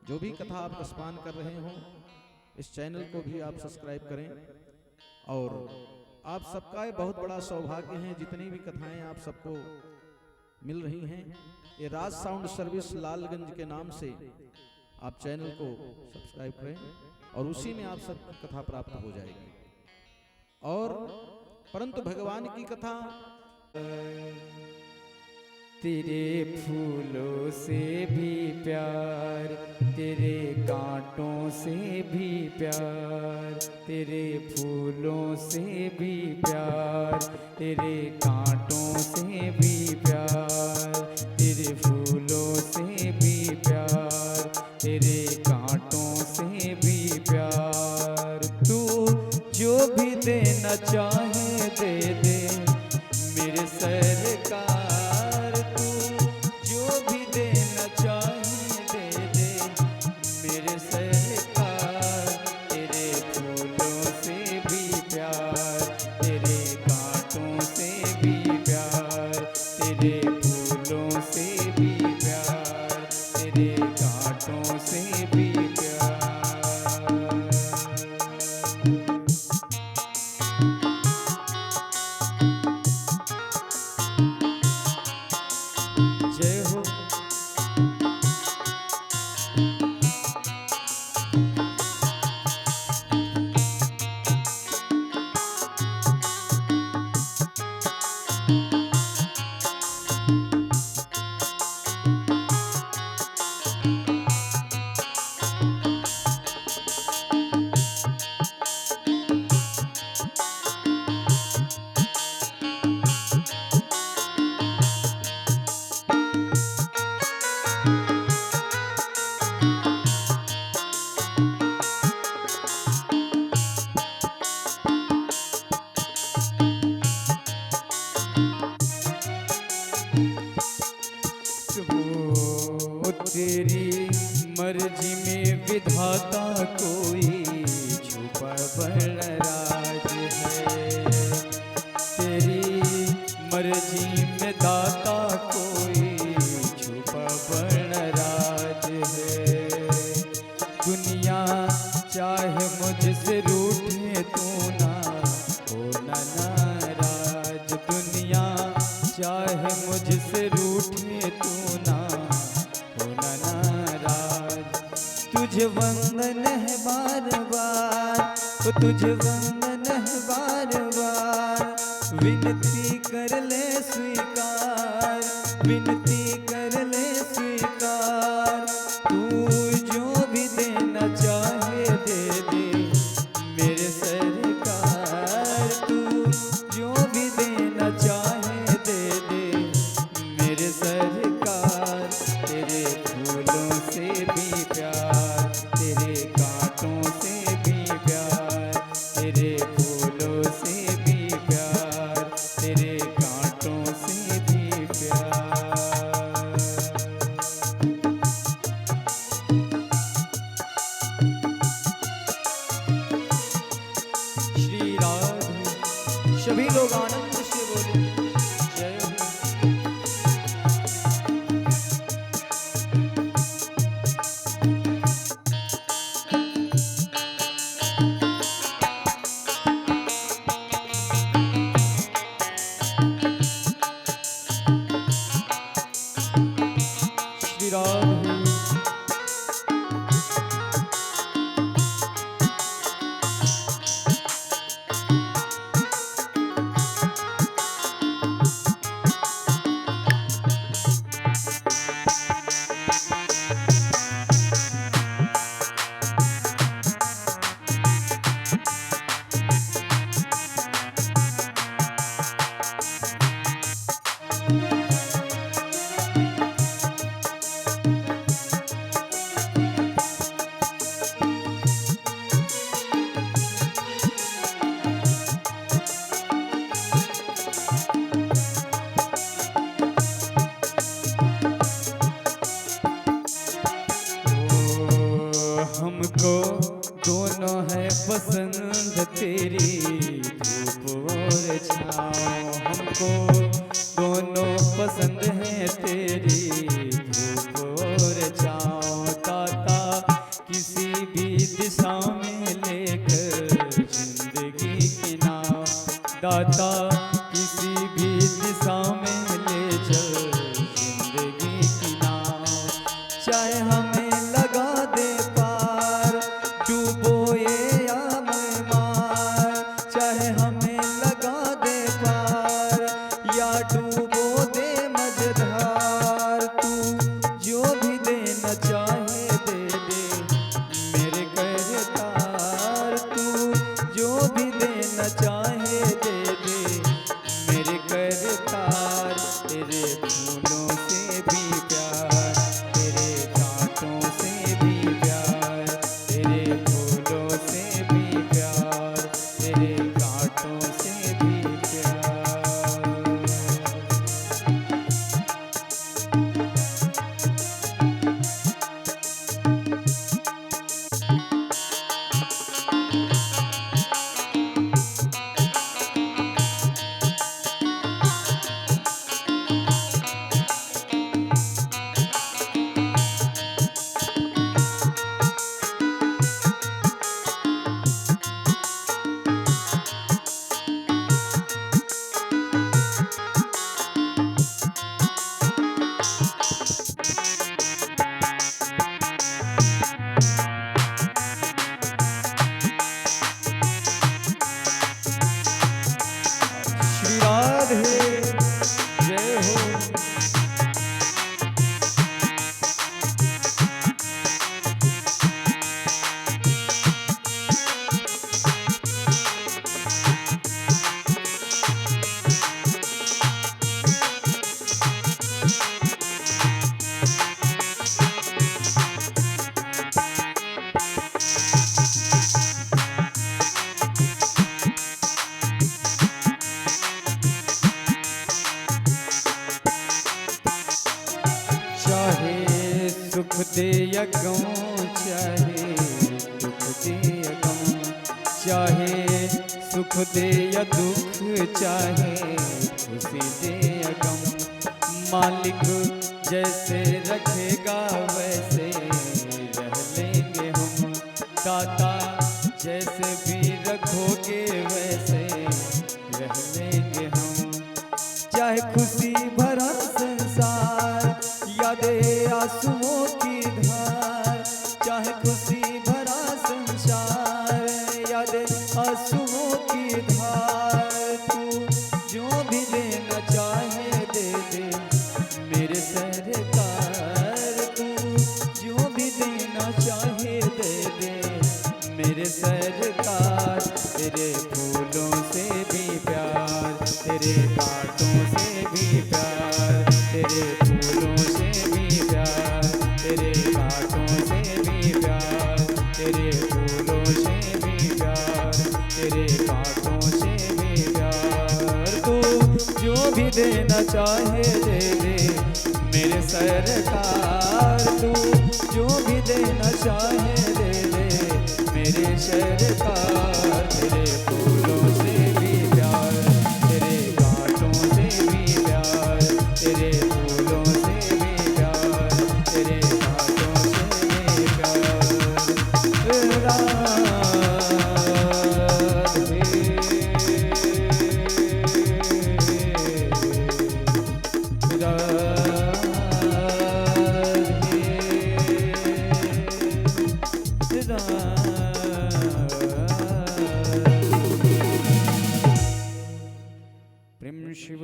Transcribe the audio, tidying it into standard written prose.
जो भी कथा आप रसपान कर रहे हों, इस चैनल को भी आप सब्सक्राइब करें। और आप सबका ये बहुत बड़ा सौभाग्य है, जितनी भी कथाएं आप सबको मिल रही हैं, ये राज साउंड सर्विस लालगंज के नाम से आप चैनल को सब्सक्राइब करें और उसी में आप सबकी कथा प्राप्त हो जाएगी। और परंतु भगवान की कथा, तेरे फूलों से भी प्यार, तेरे कांटों से भी प्यार, तेरे फूलों से भी प्यार, तेरे कांटों से भी प्यार, तेरे फूलों से भी प्यार, तेरे कांटों से भी प्यार। तू जो भी देना चाहे दे दे मेरे सरकार, तेरी मर्जी में विधाता कोई छुपा बड़ राज है, तेरी मर्जी में दाता कोई छुपा बड़ राज है। दुनिया चाहे मुझसे रूठे तू ना होना नाराज, दुनिया चाहे मुझसे रूठे तू ना तुझे वंदन है बार बार, तो तुझे वंदन है बार बार, विनती कर ले स्वीकार, विनती कर ले स्वीकार। तू जो भी देना चाहे दे दे मेरे सरकार, तू जो भी देना चाहे दे दे मेरे सरकार। तेरे फूलों से भी प्यार, तेरे कांटों से भी प्यार, तेरे फूलों से भी प्यार, तेरे कांटों से भी प्यार। श्री राधे, सभी लोग आनंद से बोले जय हो। श्री राधे, हमको दोनों है पसंद तेरी धूप और छाँव, हमको दोनों पसंद है तेरी धूप और छाँव। दाता दिशा में लेकर जिंदगी की नाव, दाता किसी भी दिशा में ले चल जिंदगी की नाव। चाहे हमें लगा दे पार, डूबो ये या मैं मार, चाहे हमें लगा दे पार या डूबो दे मझधार, तू जो भी देना चाहे दे दे मेरे करतार, तू जो भी देना चाहे दे दे मेरे करतार। तेरे फूलों से भी प्यार, तेरे कांटों से भी प्यार, तेरे फूलों से भी प्यार, तेरे कांटों से भी प्यार। श्री राधे जय हो। चाहे सुख दे या गम, चाहे दुख दे या गम, चाहे सुख दे या दुख, चाहे खुशी दे या गम, मालिक जैसे रखेगा वैसे रह लेंगे हम, दाता जैसे भी रखोगे वैसे रह लेंगे हम। चाहे खुशी भरा संसार या दे आंसुओं की धार, चाहे खुशी भरा संसार या दे आंसुओं की धार, तू जो भी देना चाहे दे दे मेरे सरकार, तू जो भी देना चाहे दे दे मेरे सरकार। तेरे फूलों से भी प्यार, तेरे कांटों से भी प्यार, तेरे फूलों से भी प्यार, तेरे कांटों से भी प्यार, तेरे फूलों से भी प्यार, तेरे कांटों से भी प्यार, तू जो भी देना चाहे दे दे मेरे सरकार, तू जो भी देना चाहे दे दे मेरे सरकार। तेरे फूलों से भी प्यार, तेरे कांटों से भी प्यार, तेरे फूलों से भी प्यार, तेरे कांटों से भी प्यार। राधे प्रेम शिव